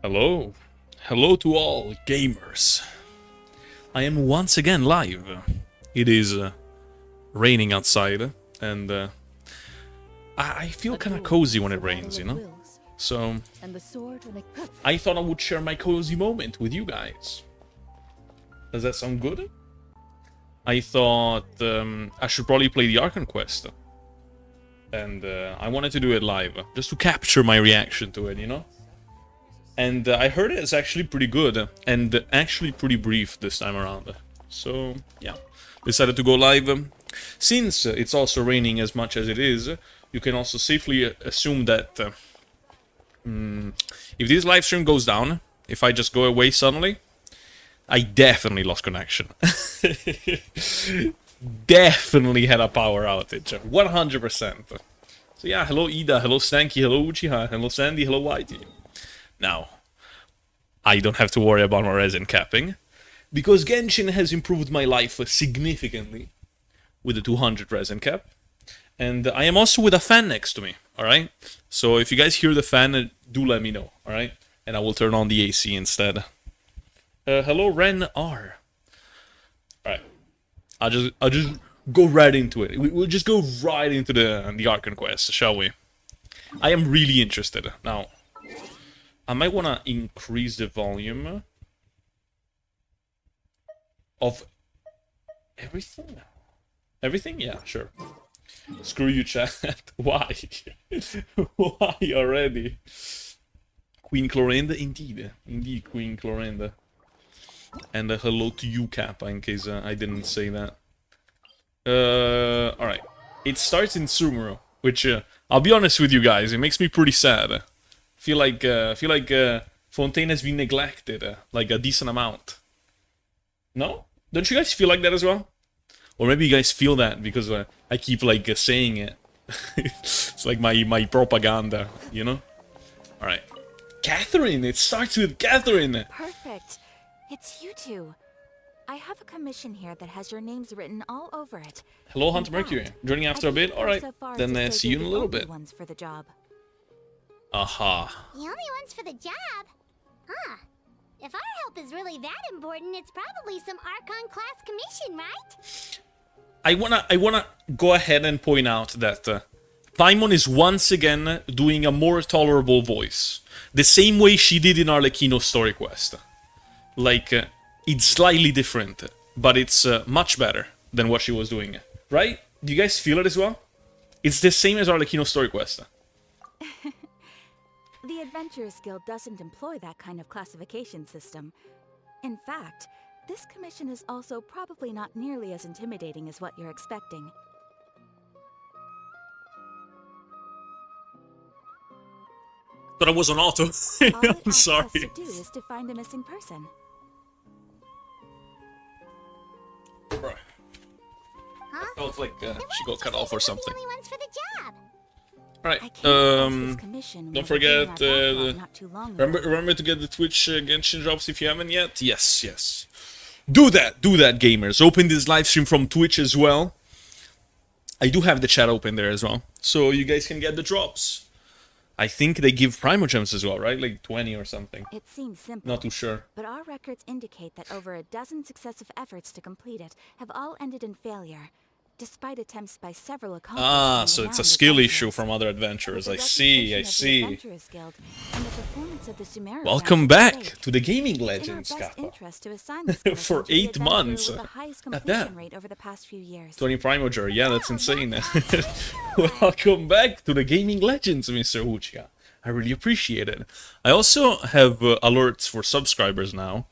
Hello. Hello to all gamers. I am once again live. It is raining outside, and I feel kind of cozy when it rains, you know? So, I thought I would share my cozy moment with you guys. Does that sound good? I thought I should probably play the ARCHON quest. And I wanted to do it live, just to capture my reaction to it, you know? And I heard it's actually pretty good, and actually pretty brief this time around. So, yeah, decided to go live. Since it's also raining as much as it is, you can also safely assume that if this live stream goes down, if I just go away suddenly, I definitely lost connection. Definitely had a power outage, 100%. So yeah, hello Ida, hello Stanky, hello Uchiha, hello Sandy, hello Whitey. Now, I don't have to worry about my resin capping, because Genshin has improved my life significantly with the 200 resin cap, and I am also with a fan next to me, alright? So if you guys hear the fan, do let me know, alright? And I will turn on the AC instead. Hello Ren R. Alright, I'll just go right into it. We'll just go right into the ARCHON quest, shall we? I am really interested. Now, I might want to increase the volume of everything. Everything? Yeah, sure. Screw you, chat. Why? Why already? Queen Clorinda? Indeed. Indeed, Queen Clorinda. And hello to you, Kappa, in case I didn't say that. Alright. It starts in Sumeru, which, I'll be honest with you guys, it makes me pretty sad. Feel like Fontaine has been neglected, like a decent amount. No? Don't you guys feel like that as well? Or maybe you guys feel that because I keep like saying it. It's like my propaganda, you know? Alright. Catherine! It starts with Catherine! Perfect. It's you two. I have a commission here that has your names written all over it. Hello, Hunter Mercury. Joining after a bit? Alright. Then see you in a little bit. Ones for the job. Aha. The only ones for the job? Huh. If our help is really that important, it's probably some Archon class commission, right? I wanna go ahead and point out that Paimon is once again doing a more tolerable voice. The same way she did in Arlecchino's story quest. Like, it's slightly different, but it's much better than what she was doing. Right? Do you guys feel it as well? It's the same as Arlecchino's story quest. The Adventurers Guild doesn't employ that kind of classification system. In fact, this commission is also probably not nearly as intimidating as what you're expecting. But I was on auto. I'm sorry. All it asks us to do is to find a missing person. Bruh. Huh? I felt like she got cut off or something. The only ones for the job. Alright, don't forget. forget, remember to get the Twitch Genshin drops if you haven't yet? Yes, yes. Do that, gamers. Open this live stream from Twitch as well. I do have the chat open there as well, so you guys can get the drops. I think they give Primogems as well, right? Like 20 or something. It seems simple. Not too sure. But our records indicate that over a dozen successive efforts to complete it have all ended in failure, despite attempts by several Ah, so it's a skill issue from other adventurers. I see, I see. Welcome back to the Gaming Legends, Kappa. For 8 months. At that. 20 Primoger, yeah, that's insane. Welcome back to the Gaming Legends, Mr. Uchiha. I really appreciate it. I also have alerts for subscribers now.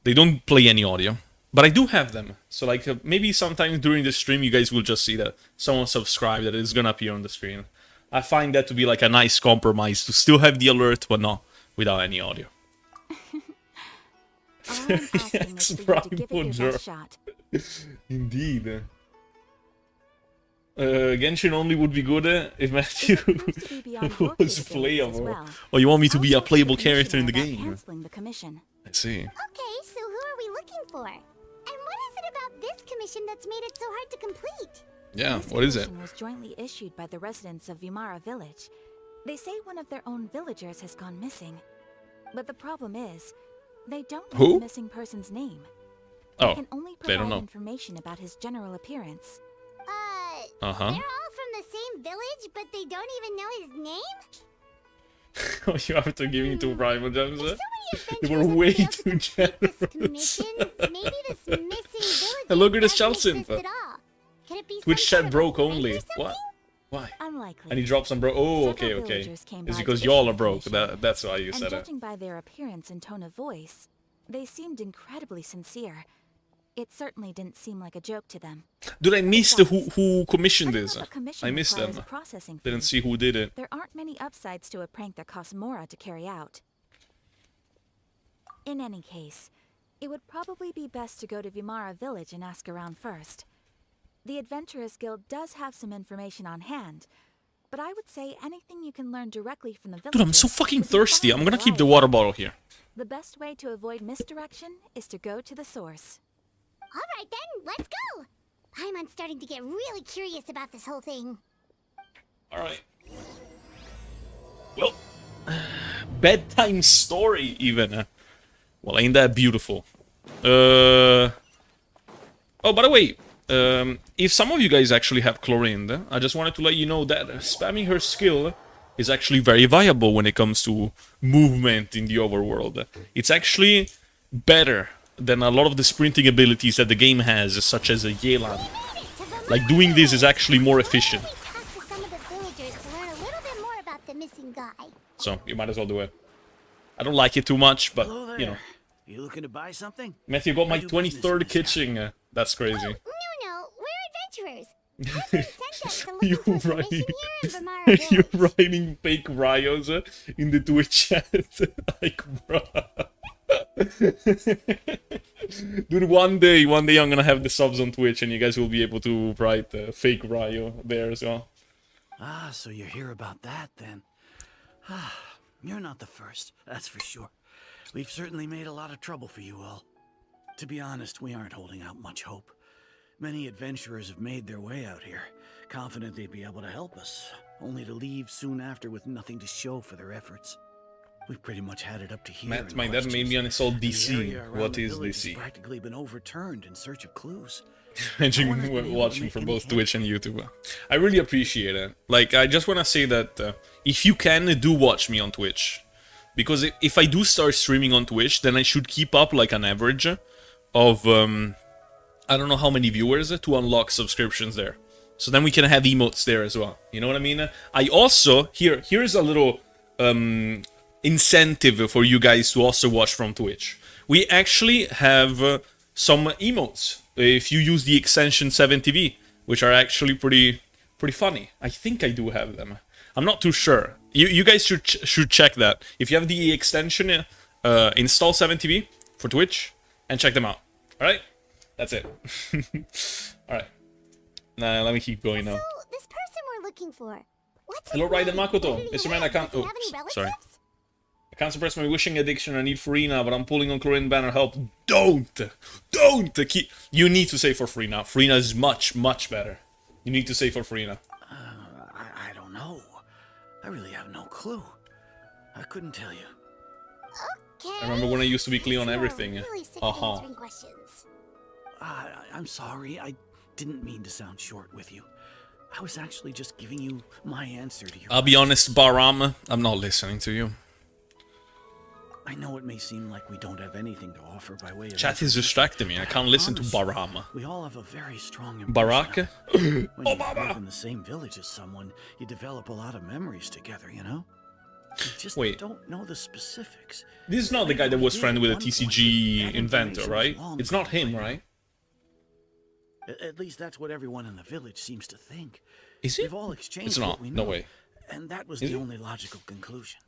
They don't play any audio. But I do have them, so like maybe sometime during the stream you guys will just see that someone subscribed, that it's gonna appear on the screen. I find that to be like a nice compromise, to still have the alert, but not without any audio. Yes, Primoger. Indeed. Genshin only would be good if Matthew was playable. Well. Or you want me to be a playable character in the game? I see. Okay, so who are we looking for? And what is it about this commission that's made it so hard to complete? Yeah, what is it? This commission was jointly issued by the residents of Vimara village. They say one of their own villagers has gone missing. But the problem is, they don't know Who? the missing person's name. Oh, They can only they don't provide know. information about his general appearance. Uh-huh. They're all from the same village, but they don't even know his name? You have to give me 2 primal gems. If so many They were adventurers way have failed too to complete this generous. commission, maybe this missing village And look at this doesn't Chelsea. exist at all. Could it be Twitch some chat sort of broke event or only. something? What? Why? Unlikely. And he dropped some bro. Oh, okay, Several okay. villagers came It's by because to y'all issue are the broke. commission. That's why you And said it. judging by their appearance and tone of voice, they seemed incredibly sincere. It certainly didn't seem like a joke to them. Dude, I missed who commissioned Putting this. up a commission I missed requires them. a processing Didn't fee. see who did it. There aren't many upsides to a prank that costs Mora to carry out. In any case, it would probably be best to go to Vimara village and ask around first. The Adventurers Guild does have some information on hand, but I would say anything you can learn directly from the villagers. Dude, I'm so fucking would be thirsty. far I'm more gonna keep the valuable. water bottle here. The best way to avoid misdirection is to go to the source. Alright then, let's go! Paimon's starting to get really curious about this whole thing. Alright. Well, bedtime story even. Well, ain't that beautiful? Oh, by the way, if some of you guys actually have Chlorinde, I just wanted to let you know that spamming her skill is actually very viable when it comes to movement in the overworld. It's actually better than a lot of the sprinting abilities that the game has, such as a Yelan. Like, doing this is actually more efficient. We talked to some of the villagers to learn a little bit more about the missing guy. So, you might as well do it. I don't like it too much, but, Hello there. you know. You looking to buy something? Matthew got my I do business in 23rd this town. kitchen. That's crazy. No, we're adventurers. I've been sent us to You look for writing, information here in Vimara you're village. writing fake Rios in the Twitch chat. Like, bruh. Dude, one day I'm gonna have the subs on Twitch and you guys will be able to write fake Rio there as well. Ah, so you hear about that then? Ah, you're not the first, that's for sure. We've certainly made a lot of trouble for you all. To be honest, we aren't holding out much hope. Many adventurers have made their way out here, confident they'd be able to help us, only to leave soon after with nothing to show for their efforts. We've pretty much had it up to here. Matt, in my dad made me questions, uninstall and the DC. area around What the is village has DC? practically been overturned in search of clues. Imagine I wonder if we're watching able to from make both any Twitch and YouTube. I really appreciate it. Like, I just want to say that if you can, do watch me on Twitch. Because if I do start streaming on Twitch, then I should keep up like an average of, I don't know how many viewers to unlock subscriptions there. So then we can have emotes there as well. You know what I mean? I also, here's a little incentive for you guys to also watch from Twitch. We actually have some emotes if you use the extension 7TV, which are actually pretty funny. I think I do have them. I'm not too sure. You guys should check that. If you have the extension, install 7TV for Twitch and check them out. All right, that's it. All right. Nah, let me keep going now. So, this person we're looking for, what's Hello, his name? Raiden Makoto. Where did he Mr. Man, live? I can't. Does he Oh, have any relatives? sorry. I can't suppress my wishing addiction. I need Farina, but I'm pulling on Chlorine Banner. Help! Don't keep. You need to say for Farina. Farina is much better. You need to say for Farina. I don't know. I really have no clue. I couldn't tell you. Okay. I remember when I used to be clean on You're everything. really sick Uh-huh. of answering questions. I'm sorry. I didn't mean to sound short with you. I was actually just giving you my answer to your I'll be honest, Baram. I'm not listening to you. I know it may seem like we don't have anything to offer by way of Chat is information, distracting me. I but can't listen to promise Baram. We all have a very strong impression Barak? of it. When you Obama. live in the same village as someone, you develop a lot of memories together, you know? You just Wait. don't know the specifics. This is not the guy that was friend with a TCG inventor, right? It's not him, right? At least that's what everyone in the village seems to think. Is it? We've all exchanged It's what not. we No know, way. and that was Is the it? only logical conclusion.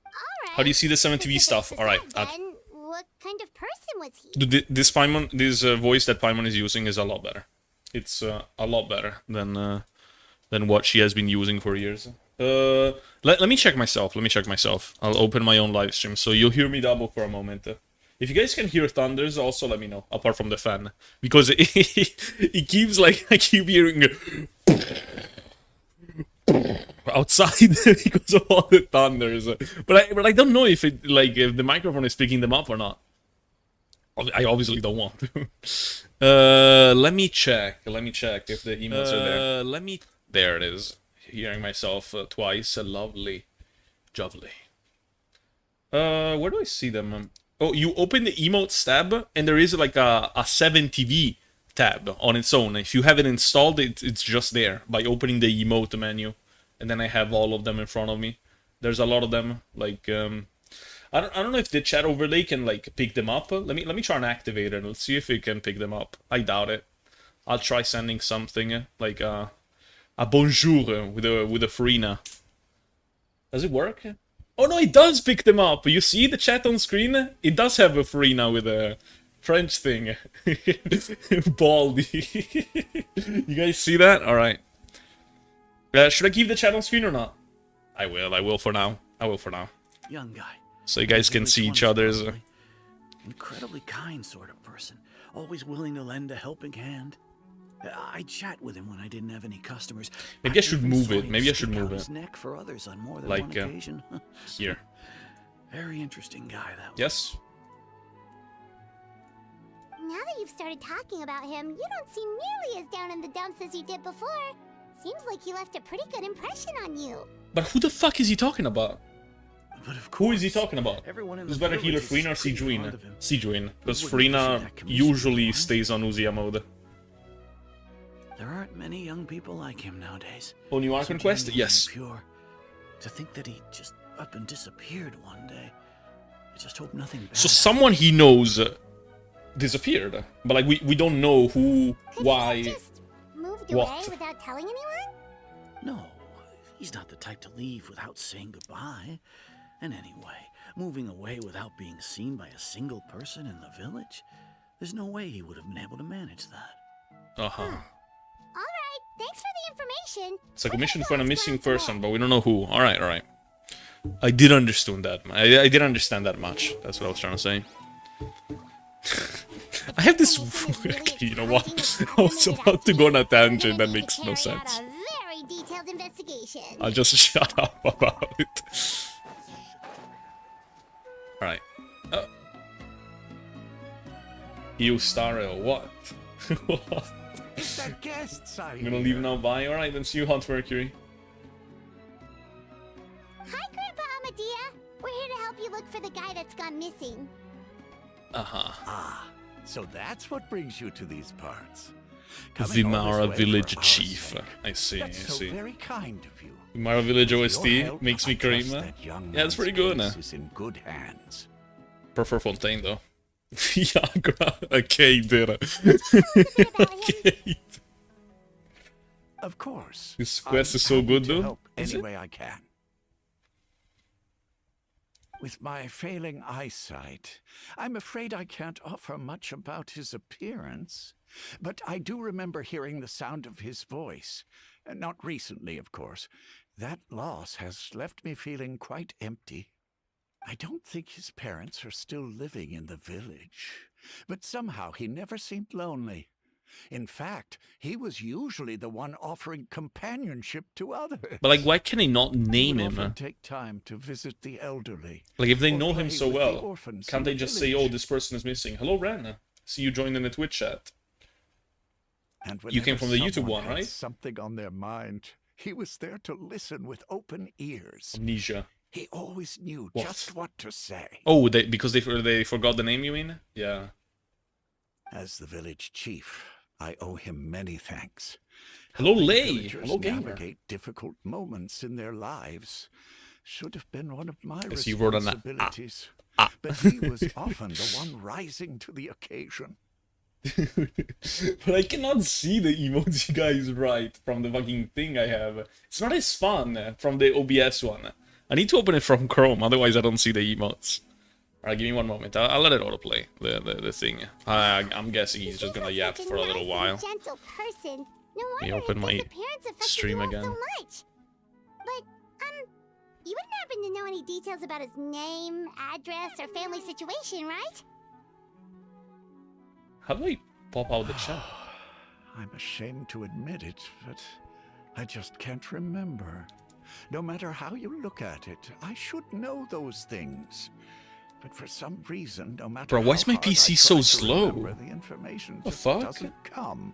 Alright. How do you see the 7TV stuff? Alright. Then, what kind of person was he? This Paimon, this voice that Paimon is using is a lot better. It's a lot better than what she has been using for years. Let me check myself. I'll open my own live stream, so you'll hear me double for a moment. If you guys can hear thunders, also let me know. Apart from the fan, because it keeps like I keep hearing. outside because of all the thunders. But I don't know if it like if the microphone is picking them up or not. I obviously don't want to. Let me check. Let me check if the emotes are there. There it is. Hearing myself twice. Lovely. Lovely. Where do I see them? Oh, you open the emotes tab, and there is like a 7TV tab on its own. If you have it installed, it's just there by opening the emote menu, and then I have all of them in front of me. There's a lot of them. Like I don't know if the chat overlay can like pick them up. Let me try and activate it. Let's see if it can pick them up. I doubt it. I'll try sending something like a bonjour with a Farina. Does it work? Oh no, it does pick them up. You see the chat on screen? It does have a Farina with a French thing. Baldy. You guys see that? Alright. Should I keep the chat on screen or not? I will for now. Young guy. So you guys can see each other's... Incredibly kind sort of person. Always willing to lend a helping hand. I chat with him when I didn't have any customers. Maybe I should move it. Maybe I should move it. Neck for others on more than like one occasion. Here. Very interesting guy, that was. Yes. Now that you've started talking about him, you don't seem nearly as down in the dumps as you did before. Seems like he left a pretty good impression on you. But who the fuck is he talking about? But of Who is he talking about? Who's better healer, Farina or Sijuin? Sijuin, because Farina usually stays on Uziah mode. There aren't many young people like him nowadays. Oh, new Archon quest? Yes. Pure. To think that he just up and disappeared one day. I just hope nothing bad. So someone he knows disappeared, but like we don't know who, why, Just moved what. away without telling anyone? No, he's not the type to leave without saying goodbye. And anyway, moving away without being seen by a single person in the village, there's no way he would have been able to manage that. Uh-huh. Alright, thanks for the information. It's like a mission for a missing person, but we don't know who. Alright. I did understand that. I did understand that much. That's what I was trying to say. I have this... You know what? I was about to go on a tangent that makes no sense. Very detailed investigation. I'll just shut up about it. Alright. You Starro, what? What? It's our guests, I'm gonna leave now, bye. Alright, then see you, Hot Mercury. Hi, Grandpa Amadea. We're here to help you look for the guy that's gone missing. Uh-huh. Ah, so that's what brings you to these parts. Coming all Vimara this way Village for our Chief. sake. I see, That's so very kind of you. Vimara Village With OST your help, makes me I trust Karima. that young Yeah, it's pretty man's good. case is in good hands. Prefer Fontaine though. Viagra. Okay, did Okay. Of course. This quest I'm is so happy good, to though. help Is any it? way I can. With my failing eyesight, I'm afraid I can't offer much about his appearance. But I do remember hearing the sound of his voice. Not recently, of course. That loss has left me feeling quite empty. I don't think his parents are still living in the village, but somehow he never seemed lonely. In fact, he was usually the one offering companionship to others. But like, why can they not He name would him? often take time to visit the elderly. Like, if they or know play him so with the well, orphans can't in they the just say, village. "Oh, this person is missing"? Hello, Ren. See you joined in the Twitch chat. And You came whenever from the YouTube someone one, had right? Something on their mind, he was there to listen with open ears. Amnesia. He always knew What? just what to say. Oh, because they forgot the name. You mean? Yeah. As the village chief, I owe him many thanks. Hello, Helping Lei. villagers Hello, gamer. navigate difficult moments in their lives should have been one of my Yes, you wrote on that. responsibilities. But he was often the one rising to the occasion. But I cannot see the emotes you guys write from the fucking thing I have. It's not as fun from the OBS one. I need to open it from Chrome, otherwise I don't see the emotes. Alright, give me one moment. I'll let it autoplay, the thing. I'm guessing he's just gonna yap for a little while. Gentle person. No Let me wonder open his my disappearance affected stream you all again. so much. But, you wouldn't happen to know any details about his name, address, or family situation, right? How do I pop out the chat? I'm ashamed to admit it, but I just can't remember. No matter how you look at it, I should know those things. But for some reason, no matter Bro, why is how my hard I PC try so to slow? remember, the information The just fuck? doesn't come.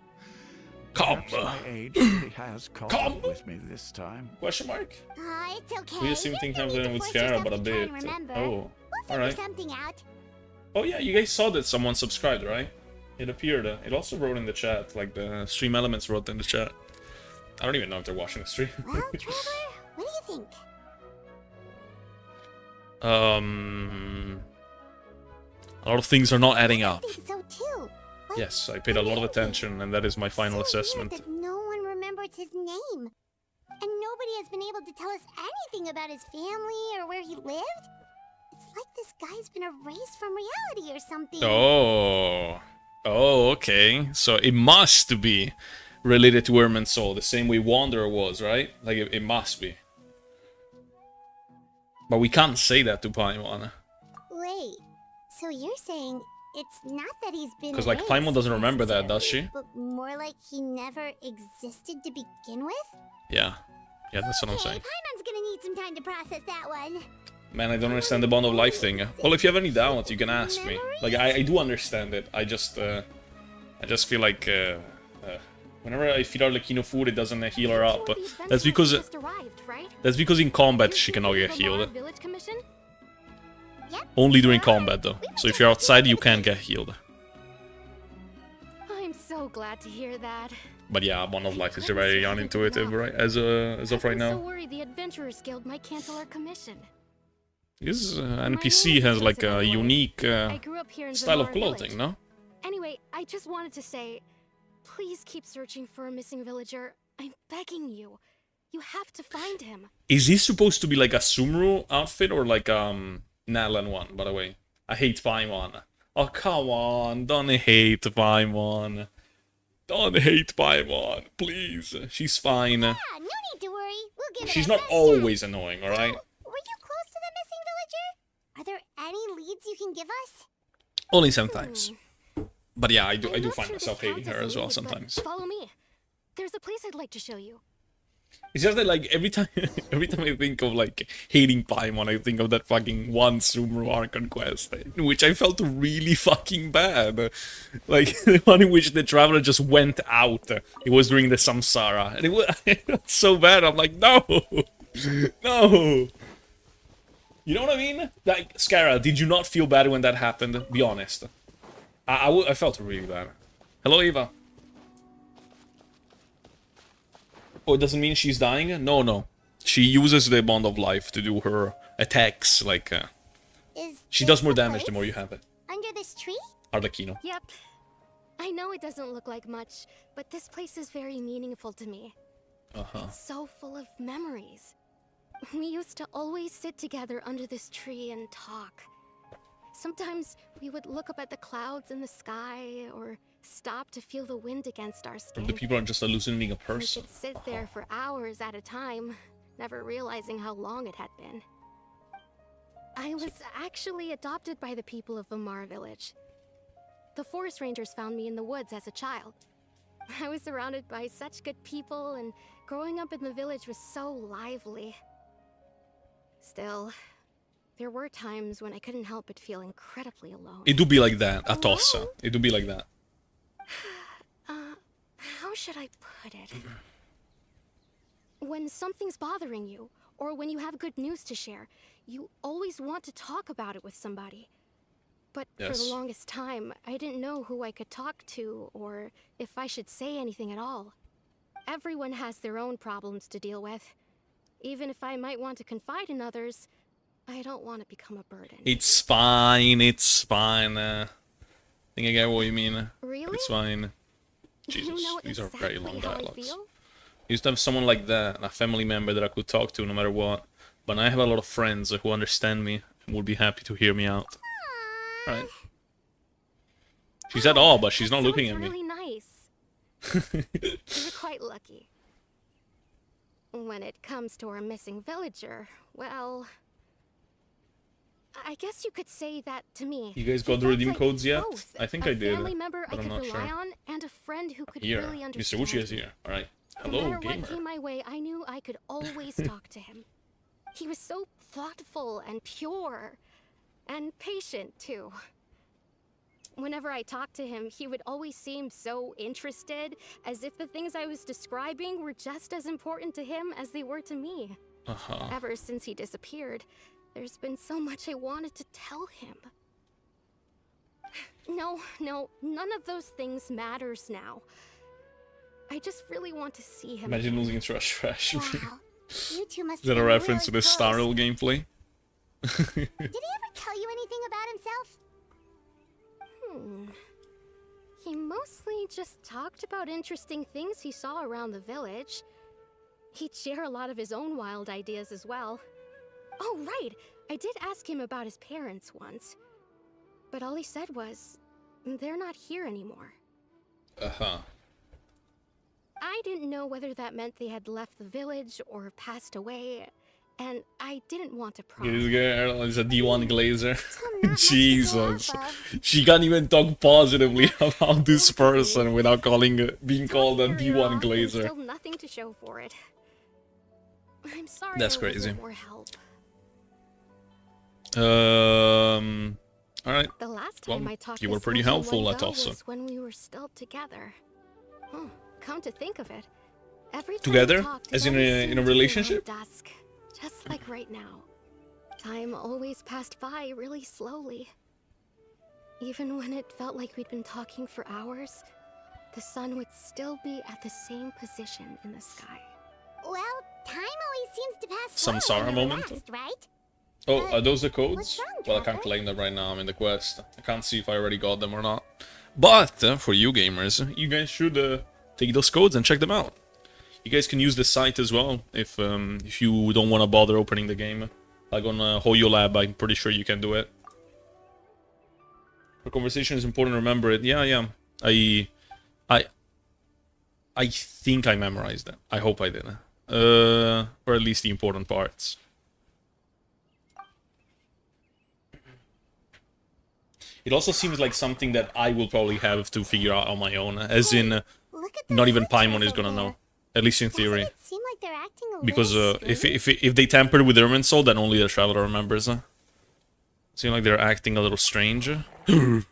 Come. Perhaps my age really has caught Come. up with me this time. Question mark? It's okay. We seem You think don't need something to with force Sierra yourself about a to try bit. and remember. Oh, We'll figure alright. something out. Oh yeah, you guys saw that someone subscribed, right? It appeared. It also wrote in the chat, like the stream elements wrote in the chat. I don't even know if they're watching the stream. Well, Trevor, what do you think? A lot of things are not adding I up. think so too. But Yes, I paid a lot of attention, and that is my final it's so assessment. weird that no one remembers his name. And nobody has been able to tell us anything about his family or where he lived. It's like this guy's been erased from reality or something. Oh. Oh, okay. So it must be related to Ermin's soul, the same way Wanderer was, right? Like, it must be. But we can't say that to Paimon. Wait, so you're saying it's not that he's been 'Cause, like, erased Paimon doesn't remember that, does necessarily, she? But more like he never existed to begin with? Yeah. Yeah, that's what I'm Okay, saying. Paimon's gonna need some time to process that one. Man, I don't understand the bond of life thing. Well, if you have any doubts, you can ask me. Like, I do understand it. I just feel like, whenever I feed Arlecchino food, it doesn't heal her up. That's because in combat she cannot get healed. Only during combat, though. So if you're outside, you can get healed. I'm so glad to hear that. But yeah, bond of life is very unintuitive, right? As of right I'm so now. worried the Adventurers Guild might cancel our commission. This NPC has like a unique I grew up here in style of Zamara clothing, Village. no? Anyway, I just wanted to say, please keep searching for a missing villager. I'm begging you. You have to find him. Is this supposed to be like a Sumru outfit or like Nalan one, by the way? I hate Paimon. Oh, come on. Don't hate Paimon. Don't hate Paimon. Please. She's fine. Yeah, no need to worry. We'll give it She's our not best shot. always annoying, alright? Were you close to the missing villager? Are there any leads you can give us? Only sometimes. But yeah, I do I'm not find sure myself this hating counts her as as a well lead, but sometimes. Follow me. There's a place I'd like to show you. It's just that like every time I think of like hating Paimon, I think of that fucking one Sumru Archon quest, in which I felt really fucking bad. Like the one in which the traveler just went out. It was during the Samsara, and it was so bad. I'm like, no, no. You know what I mean? Like, Scara, did you not feel bad when that happened? Be honest. I felt really bad. Hello, Eva. Oh, it doesn't mean she's dying? No, no. She uses the bond of life to do her attacks, like, she does more damage the more you have it. Under this tree? Arlecchino. Yep. I know it doesn't look like much, but this place is very meaningful to me. Uh-huh. It's so full of memories. We used to always sit together under this tree and talk. Sometimes we would look up at the clouds in the sky, or stop to feel the wind against our skin. The people are just hallucinating a We person. could sit there for hours at a time, never realizing how long it had been. I was actually adopted by the people of Vamar Village. The forest rangers found me in the woods as a child. I was surrounded by such good people, and growing up in the village was so lively. Still, there were times when I couldn't help but feel incredibly alone. It do be like that, a tossa. It do be like that. How should I put it? When something's bothering you, or when you have good news to share, you always want to talk about it with somebody. But for Yes. the longest time, I didn't know who I could talk to, or if I should say anything at all. Everyone has their own problems to deal with. Even if I might want to confide in others, I don't want to become a burden. It's fine, it's fine. I think I get what you mean. Really? It's fine. You Jesus, know these are very exactly long how I dialogues. feel? I used to have someone like that, a family member that I could talk to no matter what. But I have a lot of friends who understand me and would be happy to hear me out. Right. She said, "Oh," but she's not That looking sounds at me. really nice. You're quite lucky. When it comes to our missing villager, well, I guess you could say that to me. You guys He got the felt redeem like codes yet? both, I think a I did, family member but I I'm could not rely sure. on, and a friend who could Here, really Mr. understand. Uchi is here. All right. No Hello, matter gamer. what came my way, I knew I could always talk to him. He was so thoughtful and pure, and patient too. Whenever I talked to him, he would always seem so interested, as if the things I was describing were just as important to him as they were to me. Ever since he disappeared, there's been so much I wanted to tell him. No, none of those things matters now. I just really want to see him. Imagine losing to Rush Trash. Wow. You two must Is that a be reference to really the close. Starl gameplay? Did he ever tell you anything about himself? He mostly just talked about interesting things he saw around the village. He'd share a lot of his own wild ideas as well. Oh, right! I did ask him about his parents once. But all he said was, they're not here anymore. I didn't know whether that meant they had left the village or passed away, and I didn't want to pry. This girl is a D1 Glazer. Still not much to go Jesus. off of. She can't even talk positively about this person without being called a Don't get me D1 wrong, there's Glazer. still nothing to show for it. I'm sorry That's there wasn't crazy. more help. Alright. The last time Well, I talked you to were pretty someone helpful, one go Latassa. was when we were still together. Oh, come to think of it, every time Together? we talked, it As in always a seemed to be relationship? around dusk, just like right now. Time always passed by really slowly. Even when it felt like we'd been talking for hours, the sun would still be at the same position in the sky. Well, time always seems to pass Some slow when Sarah you're moment? relaxed, right? Oh, are those the What's codes? wrong, Well, I can't Trevor? claim them right now. I'm in the quest. I can't see if I already got them or not. But for you gamers, you guys should take those codes and check them out. You guys can use the site as well if you don't want to bother opening the game. Like on Hoyo Lab, I'm pretty sure you can do it. For conversation is important. Remember it. Yeah. I think I memorized it. I hope I did. Or at least the important parts. It also seems like something that I will probably have to figure out on my own, as in Look at not those even archers Paimon is over gonna there. know, at least in Doesn't theory. it seem like they're acting a Because little if they tampered with Irminsul, then only the Traveler remembers. Seem like they're acting a little strange. There's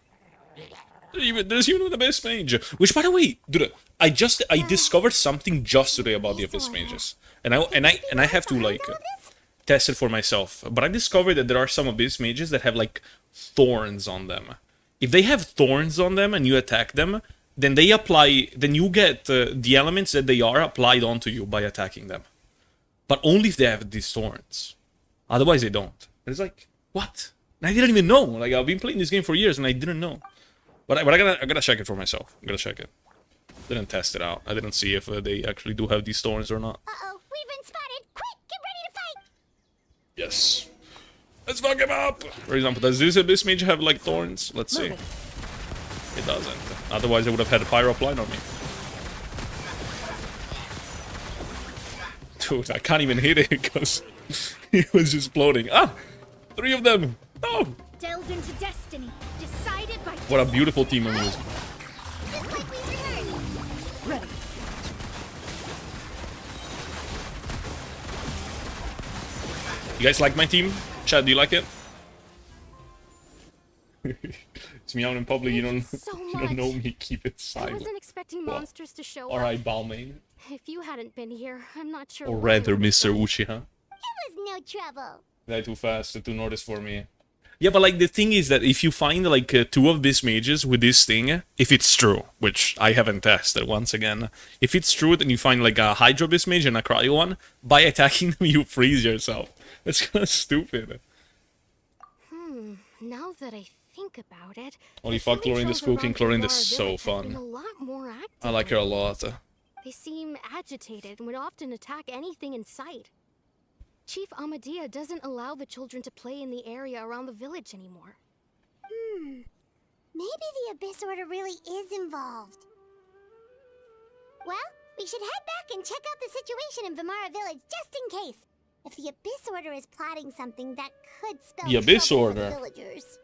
even the Abyss Mage, which, by the way, dude, I discovered something just today about the Abyss Mages, and I have to like test it for myself. But I discovered that there are some Abyss Mages that have like thorns on them. If they have thorns on them and you attack them, then you get the elements that they are applied onto you by attacking them. But only if they have these thorns. Otherwise they don't. It's like, what? And I didn't even know. Like, I've been playing this game for years and I didn't know. But I gotta check it for myself. I'm gonna check it. Didn't test it out. I didn't see if they actually do have these thorns or not. Uh-oh, we've been spotted! Quick, get ready to fight! Yes. Let's fuck him up! For example, does this Abyss Mage have like thorns? Let's see. It doesn't. Otherwise I would have had a pyro applied on me. Dude, I can't even hit it because it was just floating. Ah! 3 of them! No! Delved into destiny, decided by What a beautiful team I'm using. just like we heard. Ready. You guys like my team? Chad, do you like it? It's me out in public, you don't, So you don't know much. me, keep it I silent. wasn't expecting Well, monsters to show up. Alright, Balmain. If you hadn't been here, I'm not sure. Or what rather, it would've Mr. been. Uchiha. It was no trouble. They're too fast to notice for me. Yeah, but like the thing is that if you find like 2 of these mages with this thing, if it's true, which I haven't tested once again, if it's true then you find like a Hydro Abyss Mage and a Cryo one, by attacking them you freeze yourself. That's kind of stupid. Now that I think about it, Holy the fuck, Chlorine the village Spooking. around Chlorine Village is so have been fun. a lot more active I like her a lately. lot. They seem agitated and would often attack anything in sight. Chief Amadea doesn't allow the children to play in the area around the village anymore. Maybe the Abyss Order really is involved. Well, we should head back and check out the situation in Vimara Village just in case. If the Abyss Order is plotting something that could spell The Abyss trouble for the Order. villagers.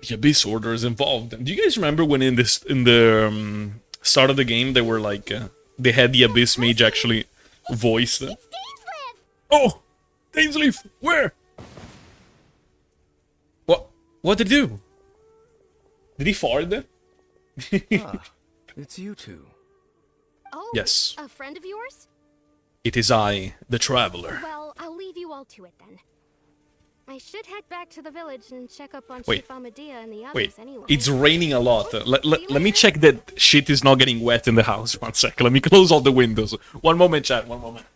The Abyss Order is involved. Do you guys remember when in the start of the game they were like they had the Abyss Mage actually voice them? It's Dainsleif! Oh, Dainsleif, where? What did he do? Did he fart then? Ah, it's you two. Oh, Yes. a friend of yours? It is I, the Traveler. Well, I'll leave you all to it then. I should head back to the village and check up on Wait. Chief Amadea and the others Wait, anyway. it's raining a lot. Let me check that shit is not getting wet in the house. One sec. Let me close all the windows. One moment, chat. One moment.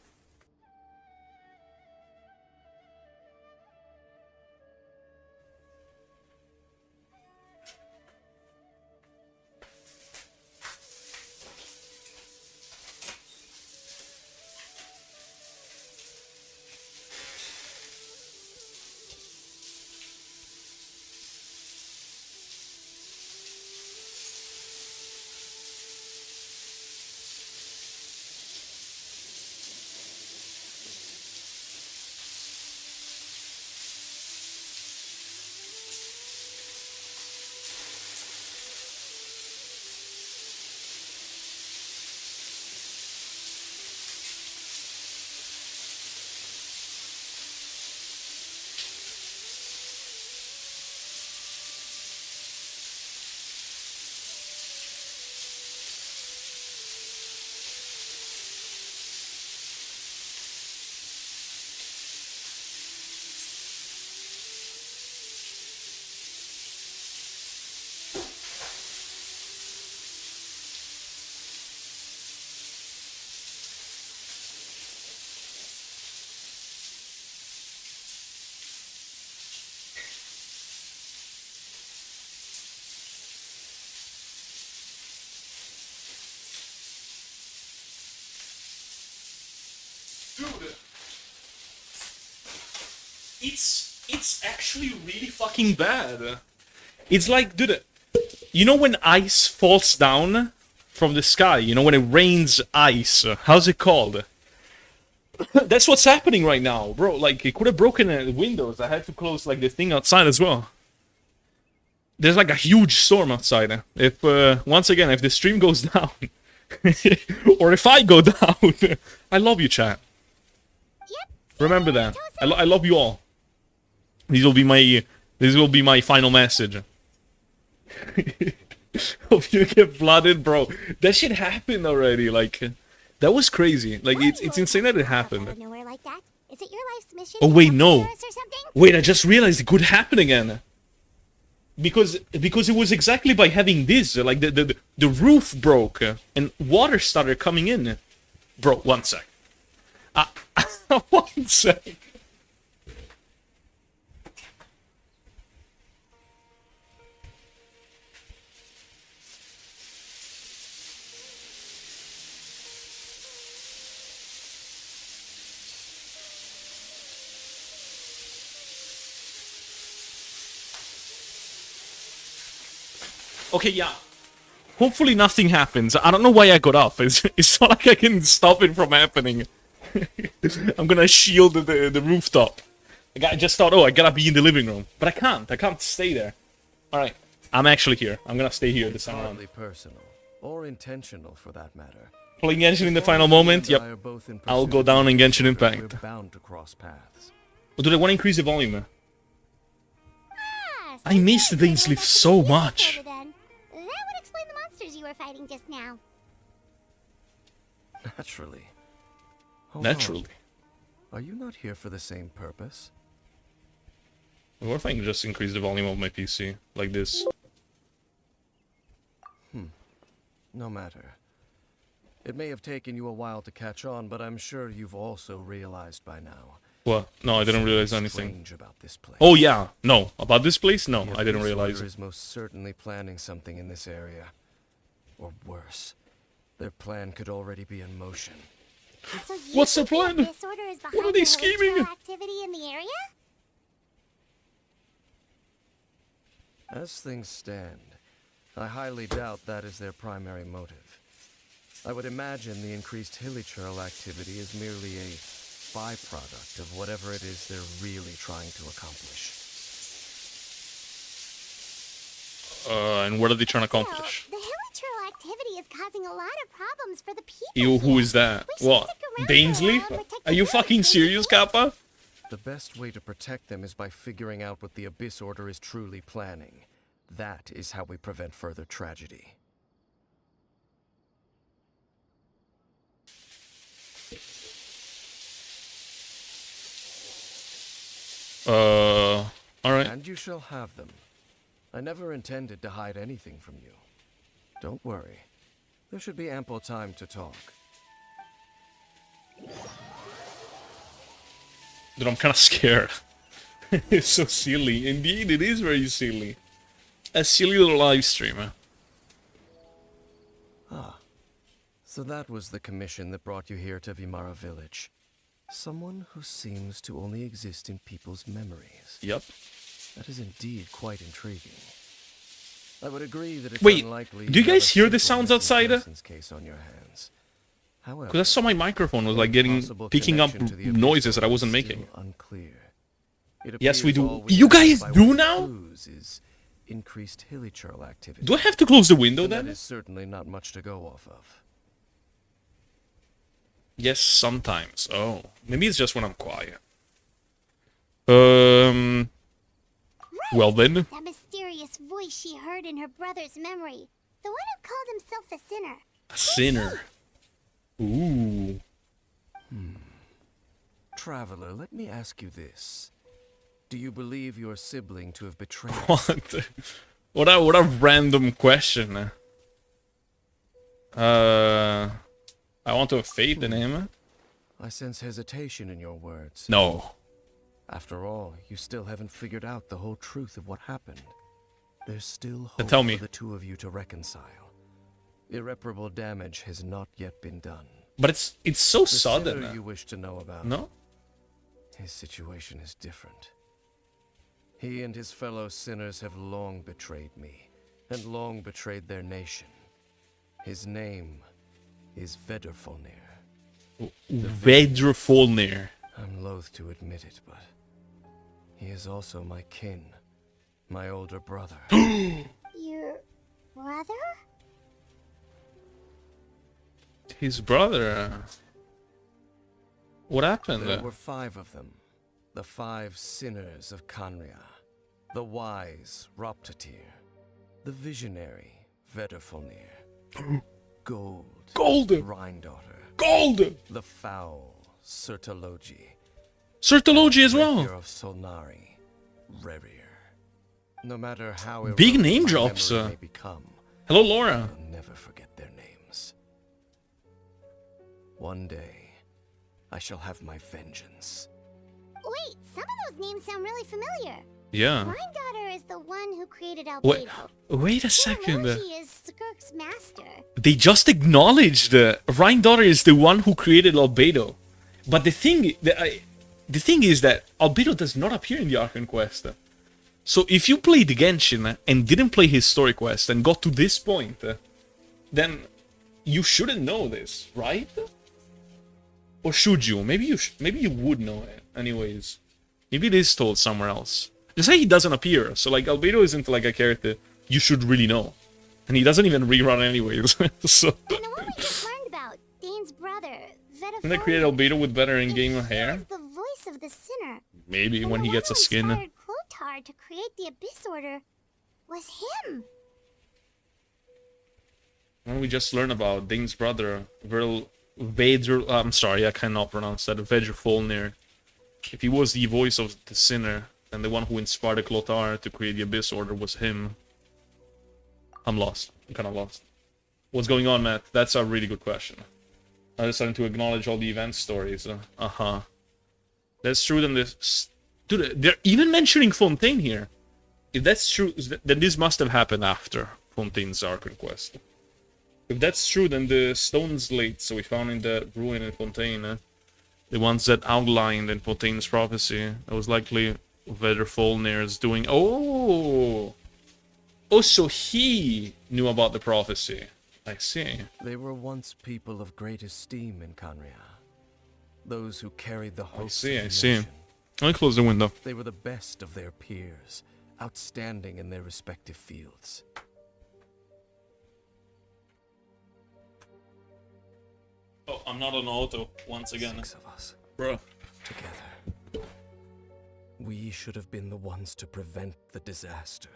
Dude, it's actually really fucking bad. It's like, dude, you know when ice falls down from the sky? You know when it rains ice? How's it called? That's what's happening right now, bro. Like, it could have broken the windows. I had to close like the thing outside as well. There's like a huge storm outside. If once again, if the stream goes down, or if I go down, I love you, chat. Yep. Remember that. I love you all. This will be my final message. Hope you get flooded, bro. That shit happened already. Like, that was crazy. Like, it's insane that it happened. Out of nowhere like that? Is it your life's mission? Oh to wait, come no. near us or something? Wait, I just realized it could happen again. Because it was exactly by having this, like the roof broke and water started coming in. Bro, one sec. 1 sec. Okay, yeah. Hopefully nothing happens. I don't know why I got up. It's not like I can stop it from happening. I'm gonna shield the rooftop. I just thought, oh, I gotta be in the living room. But I can't. I can't stay there. Alright. I'm actually here. I'm gonna stay here this time around. Hardly personal, or intentional for that matter. Playing Genshin in the final moment? Yep. I'll go down in Genshin Impact. We're bound to cross paths. Oh, dude, I want to increase the volume. Ah, I missed good. the Little Dainsleif enough to so be much. episode then. That would explain the monsters you were fighting just now. Naturally. Hold Naturally. on. Are you not here for the same purpose? What if I can just increase the volume of my PC? Like this. No matter. It may have taken you a while to catch on, but I'm sure you've also realized by now. What? No, I didn't realize Something anything. strange about this place. Oh, yeah. No. About this place? No, The I didn't Abyss realize Order it. is most certainly planning something in this area. Or worse. Their plan could already be in motion. So you What's their think the plan? Abyss Order is What are behind they the scheming? ritual activity in the area? As things stand, I highly doubt that is their primary motive. I would imagine the increased hilichurl activity is merely a byproduct of whatever it is they're really trying to accomplish. And what are they trying to Still, accomplish? the hilichurl activity is causing a lot of problems for the people. Ew, who here. is that? We should What? stick around for a Bainsley? while and protect Are the you village, fucking don't serious, think? Kappa? The best way to protect them is by figuring out what the Abyss Order is truly planning. That is how we prevent further tragedy. Alright. And you shall have them. I never intended to hide anything from you. Don't worry. There should be ample time to talk. Dude, I'm kind of scared. It's so silly. Indeed, it is very silly. A silly little live stream. So that was the commission that brought you here to Vimara Village. Someone who seems to only exist in people's memories. Yep. That is indeed quite intriguing. I would agree that it's Wait, unlikely do you have guys a hear the simple sounds missing outside? persons case on your hands. However, Because I saw my microphone was like getting possible picking up connection to the Abyss noises that I Order wasn't is still making. Unclear. It Yes, we appears do. all we You have guys by do way of now? clues is increased hilichurl activity. Do I have to close the window And that then? is certainly not much to go off of. Yes, sometimes. Oh, maybe it's just when I'm quiet. Well then. That mysterious voice she heard in her brother's memory. The one who called himself a sinner. A sinner. Ooh. Traveler, let me ask you this. Do you believe your sibling to have betrayed you? What? What a random question. I want to have faith in him. I sense hesitation in your words. No. After all, you still haven't figured out the whole truth of what happened. There's still Then hope tell me. for the two of you to reconcile. Irreparable damage has not yet been done. But it's so The sudden. sinner you wish to know about, No? his situation is different. He and his fellow sinners have long betrayed me, and long betrayed their nation. His name is Vedrfolnir. Vedrfolnir. I'm loath to admit it, but he is also my kin, my older brother. Your brother? His brother. What happened? There were 5 of them, the 5 sinners of Kanria, the wise Roptatir, the visionary Vedrfolnir, Gold, Gold! Rhindaughter, Gold! the foul Sertologi, Sertologi as well. Rapier of Solnari, Rerir. No matter how Big eroded name my drops, memory may become, Hello, Laura. I'll never forget their names. One day, I shall have my vengeance. Wait, some of those names sound really familiar. Yeah. Granddaughter is the one who created Wait, Albedo. wait a second. Sertologi is Skirk's master. They just acknowledged Rhindaughter is the one who created Albedo. But the thing is that Albedo does not appear in the Archon quest. So if you played Genshin and didn't play his story quest and got to this point, then you shouldn't know this, right? Or should you? Maybe you would know it. Anyways, maybe it is told somewhere else. They say he doesn't appear, so like Albedo isn't like a character you should really know, and he doesn't even rerun anyways. So And the one we just learned about, Dane's brother, Vedrfolnir. can they create Albedo with better If in-game he hair? was the voice of the sinner. Maybe And when the he one gets a who skin. inspired Clothar to create the Abyss Order was him. Why don't we just learn about Dane's brother, Vedr? I'm sorry, I cannot pronounce that. Vedrfolnir. If he was the voice of the sinner, and the one who inspired Clothar to create the Abyss Order was him. I'm lost. I'm kind of lost. What's going on, Matt? That's a really good question. I'm starting to acknowledge all the event stories. That's true. Then this, dude, they're even mentioning Fontaine here. If that's true, then this must have happened after Fontaine's Archon quest. If that's true, then the stone slates we found in the ruin in Fontaine, the ones that outlined in Fontaine's prophecy, it was likely Vedrfolnir's doing. Oh, so he knew about the prophecy. I see. They were once people of great esteem in Canria. Those who carried the hopes of the I see. nation. Let me close the window. They were the best of their peers, outstanding in their respective fields. Oh, I'm not on auto once again. 6 of us. Bro. Together. We should have been the ones to prevent the disaster.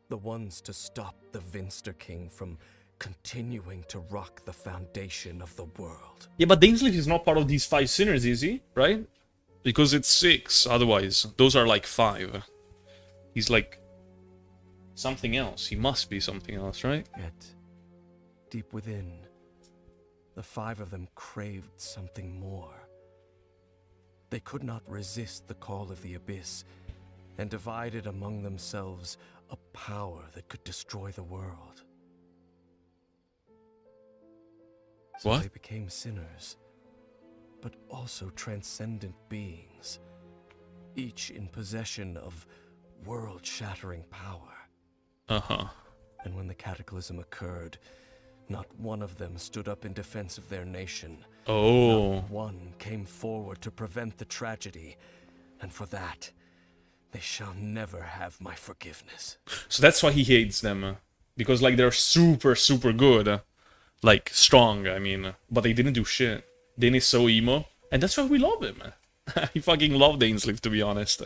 The ones to stop the Vinster King from continuing to rock the foundation of the world. Yeah, but Dainsleif is not part of these 5 sinners, is he? Right? Because it's 6, otherwise. Those are like 5. He's like something else. He must be something else, right? Yet, deep within, the 5 of them craved something more. They could not resist the call of the Abyss, and divided among themselves a power that could destroy the world. So What? they became sinners, but also transcendent beings, each in possession of world-shattering power. Uh-huh. And when the cataclysm occurred, not one of them stood up in defense of their nation. Oh. Not one came forward to prevent the tragedy, and for that, they shall never have my forgiveness. So that's why he hates them. Because, like, they're super, super good. Like, strong, I mean. But they didn't do shit. Dane is so emo. And that's why we love him. I fucking love Dainsleif, to be honest.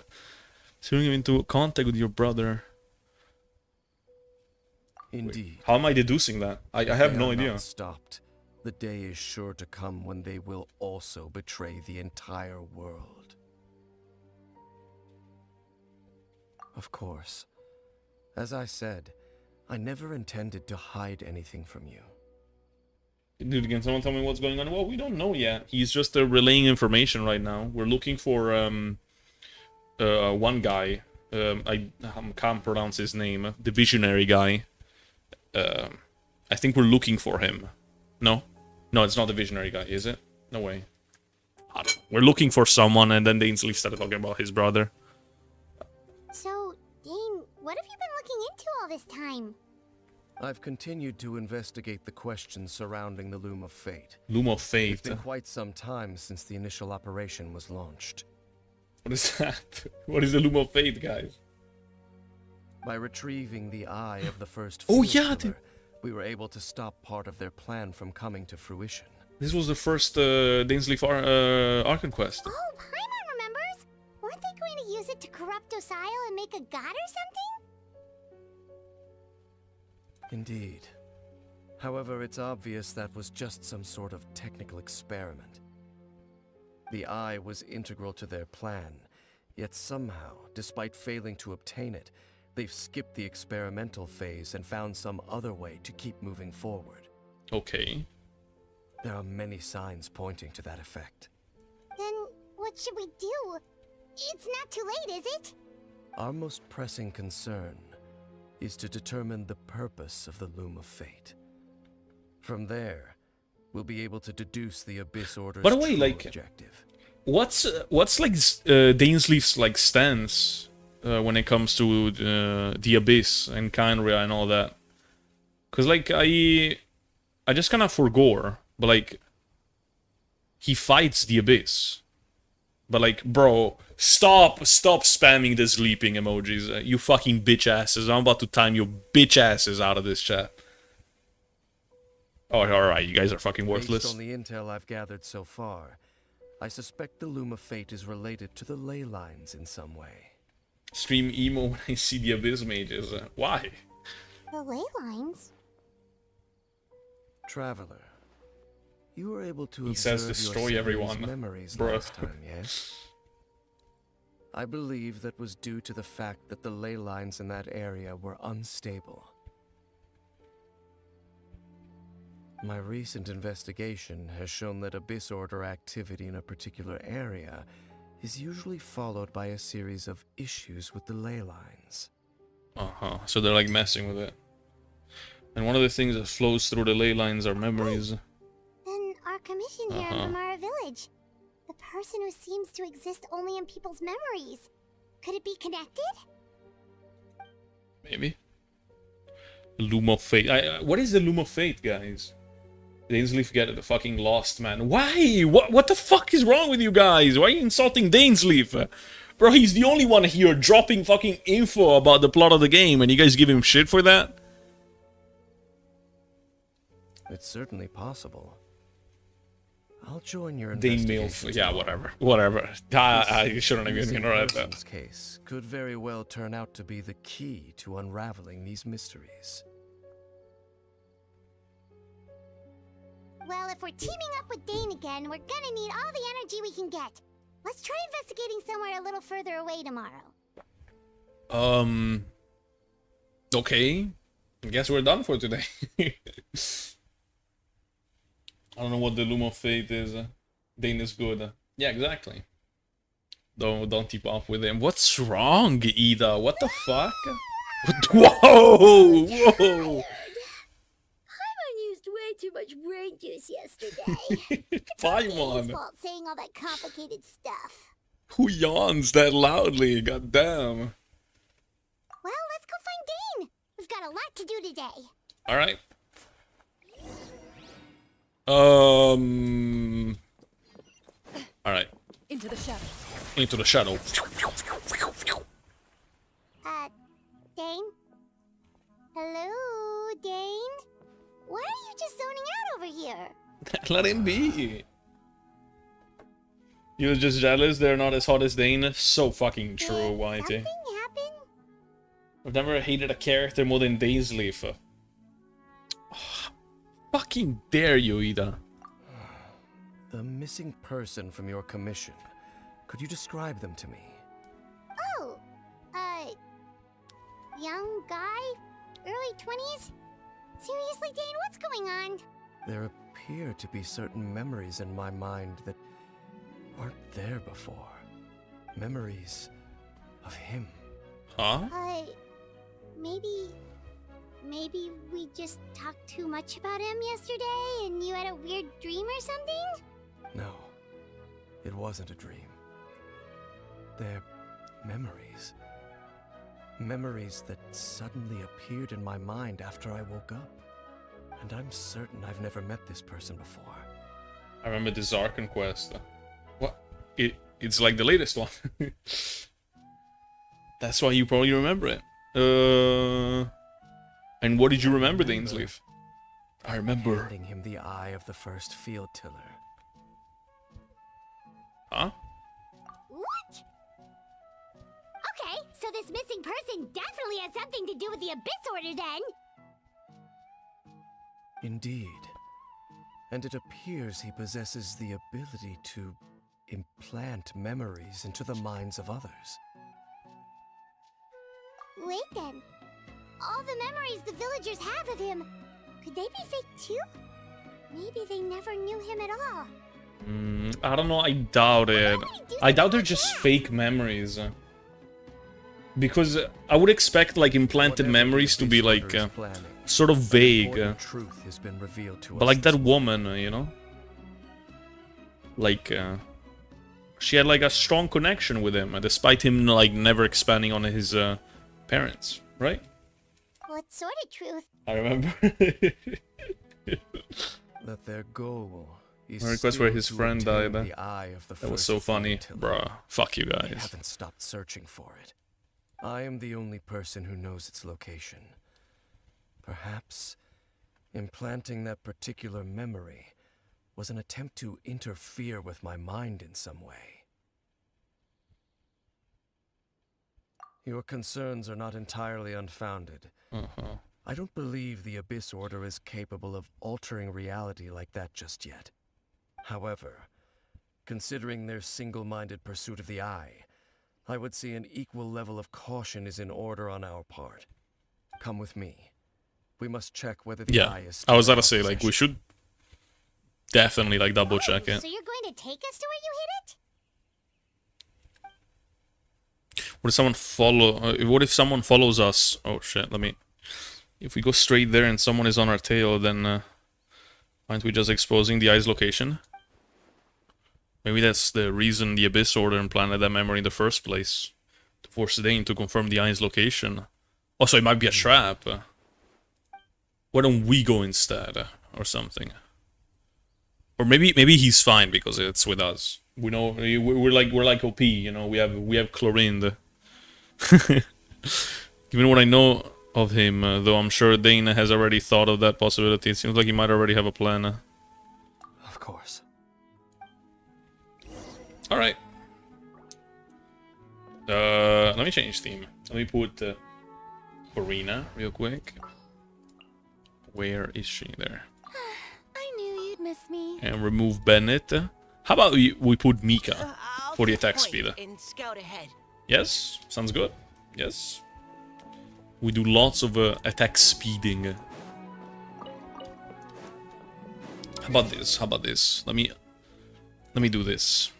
Turning him into contact with your brother. Indeed. How am I deducing that? I have They no are idea. not stopped. The day is sure to come when they will also betray the entire world. Of course. As I said, I never intended to hide anything from you. Dude, can someone tell me what's going on? Well, we don't know yet. He's just relaying information right now. We're looking for one guy. I can't pronounce his name. The visionary guy. I think we're looking for him. No? No, it's not the visionary guy, is it? No way. I don't know. We're looking for someone, and then Dainsleif started talking about his brother. So, Dane, what have you been looking into all this time? I've continued to investigate the questions surrounding the Loom of Fate. Loom of It's Fate. been quite some time since the initial operation was launched. What is that? What is the Loom of Fate, guys? By retrieving the eye of the first Oh, field yeah, killer, we were able to stop part of their plan from coming to fruition. This was the first Dainsleif Archon quest. Oh, Paimon remembers! Weren't they going to use it to corrupt Osial and make a god or something? Indeed. However, it's obvious that was just some sort of technical experiment. The eye was integral to their plan, yet somehow, despite failing to obtain it, they've skipped the experimental phase and found some other way to keep moving forward. Okay. There are many signs pointing to that effect. Then what should we do? It's not too late, is it? Our most pressing concern is to determine the purpose of the Loom of Fate. From there, we'll be able to deduce the Abyss Order's By the way, true like, objective. What's like Dainsleif's like stance when it comes to the Abyss and Kynria and all that? Cause like I just kind of forgore, but like he fights the Abyss. But like, bro, stop spamming the sleeping emojis, you fucking bitch asses. I'm about to time your bitch asses out of this chat. Oh, alright, you guys are fucking worthless. Based on the intel I've gathered so far, I suspect the Loom of Fate is related to the ley lines in some way. Stream emo when I see the Abyss mages. Why? The ley lines? Traveler, you were able to He observe says your destroy siblings' everyone, memories bro. last time, yes? I believe that was due to the fact that the ley lines in that area were unstable. My recent investigation has shown that Abyss Order activity in a particular area is usually followed by a series of issues with the ley lines. Uh-huh. So they're like messing with it. And one of the things that flows through the ley lines are memories. Then our commission here in Vamara Village. The person who seems to exist only in people's memories. Could it be connected? Maybe. Loom of Fate. What is the Loom of Fate, guys? Dainsleif get fucking lost, man. Why? What the fuck is wrong with you guys? Why are you insulting Dainsleif? Bro, he's the only one here dropping fucking info about the plot of the game, and you guys give him shit for that? It's certainly possible. I'll join your Dane investigation. Milf. Yeah, whatever. Whatever. I shouldn't have even read that. This case could very well turn out to be the key to unraveling these mysteries. Well, if we're teaming up with Dane again, we're gonna need all the energy we can get. Let's try investigating somewhere a little further away tomorrow. Okay. I guess we're done for today. I don't know what the Loom of Fate is. Dane is good. Yeah, exactly. Don't keep up with him. What's wrong, Ida? What the fuck? Whoa! Whoa! Used way too much brain juice yesterday. Paimon! His fault saying all that complicated stuff. Who yawns that loudly? Goddamn. Well, let's go find Dane. We've got a lot to do today. Alright. Alright. Into the shadow. Into the shadow. Dane? Hello, Dane? Why are you just zoning out over here? Let him be. You was just jealous they're not as hot as Dane? So fucking true, Did Whitey. something happen? I've never hated a character more than Dainsleif. Fucking dare you, Ida. The missing person from your commission. Could you describe them to me? Oh, young guy? Early 20s? Seriously, Dane, what's going on? There appear to be certain memories in my mind that weren't there before. Memories of him. Huh? Maybe we just talked too much about him yesterday and you had a weird dream or something? No, it wasn't a dream. They're memories. Memories that suddenly appeared in my mind after I woke up. And I'm certain I've never met this person before. I remember this ARCHON quest. What? It's like the latest one. That's why you probably remember it. And what did you remember, Dainsleif? I remember. Handing him the eye of the first field tiller. Huh? What? Okay, so this missing person definitely has something to do with the Abyss Order then. Indeed. And it appears he possesses the ability to implant memories into the minds of others. Wait then. All the memories the villagers have of him, could they be fake too? Maybe they never knew him at all. I don't know, I doubt it. I doubt they're just fake memories. Because I would expect like implanted memories to be like sort of vague. Truth has been revealed to But like that woman, you know? Like, she had like a strong connection with him, despite him like never expanding on his parents, right? What sort of truth? I remember. That their goal is My request where his still to friend obtain died. the eye of the That was first so funny. field tiller. Bruh, fuck you They guys. haven't stopped searching for it. I am the only person who knows its location. Perhaps implanting that particular memory was an attempt to interfere with my mind in some way. Your concerns are not entirely unfounded. I don't believe the Abyss Order is capable of altering reality like that just yet. However, considering their single-minded pursuit of the Eye, I would say an equal level of caution is in order on our part. Come with me. We must check whether the Eye is I was still about to say, in our like, we possession. should definitely, like, double check it. So you're going to take us to where you hid it? What if someone what if someone follows us? Oh shit, let me... If we go straight there and someone is on our tail, then aren't we just exposing the Eye's location? Maybe that's the reason the Abyss Order implanted that memory in the first place. To force Dane to confirm the Eye's location. Also, it might be a trap. Why don't we go instead, or something? Or maybe he's fine because it's with us. We know we're like OP, you know. We have Chlorine. Given what I know of him, though, I'm sure Dane has already thought of that possibility. It seems like he might already have a plan. Of course. All right. Let me change theme. Let me put Corina real quick. Where is she? There. I knew you'd miss me. And remove Bennett. How about we put Mika for the attack speed? Scout ahead. Yes, sounds good. Yes. We do lots of attack speeding. How about this? How about this? Let me do this.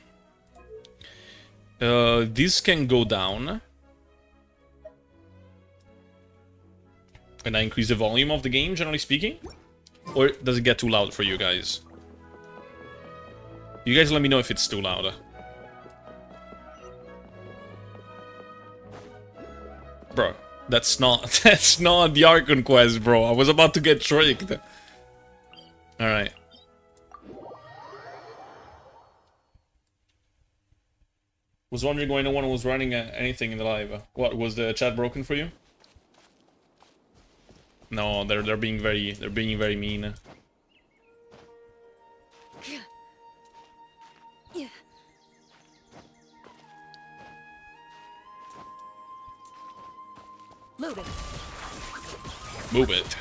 This can go down. And I increase the volume of the game, generally speaking? Or does it get too loud for you guys? You guys let me know if it's too loud. Bro, that's not the Archon quest, bro. I was about to get tricked. Alright. Was wondering why no one was running anything in the live. What, was the chat broken for you? No, they're being very mean. Move it. Move it.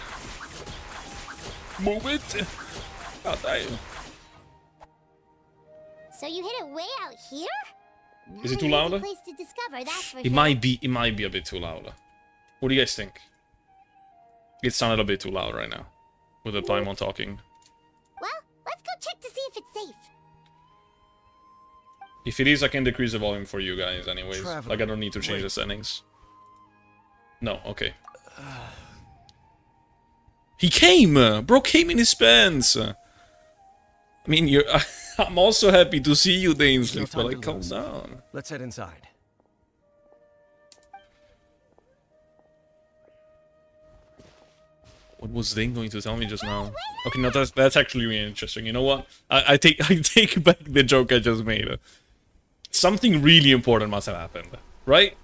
Move it. God damn. So you hit it way out here? Is it too Not an loud? easy place to discover, that's for It sure. might be a bit too loud. What do you guys think? It sounded a bit too loud right now with the Paimon talking. Well, let's go check to see if it's safe. If it is, I can decrease the volume for you guys anyways. Traveler, Like, I don't need to change wait. the settings. No, okay. He came! Bro came in his pants! I mean, you're... I'm also happy to see you, Dainsley, No but time like, to calm lose. down. Let's head inside. What was Dane going to tell me just now? Okay, no, that's actually really interesting. You know what? I take back the joke I just made. Something really important must have happened, right?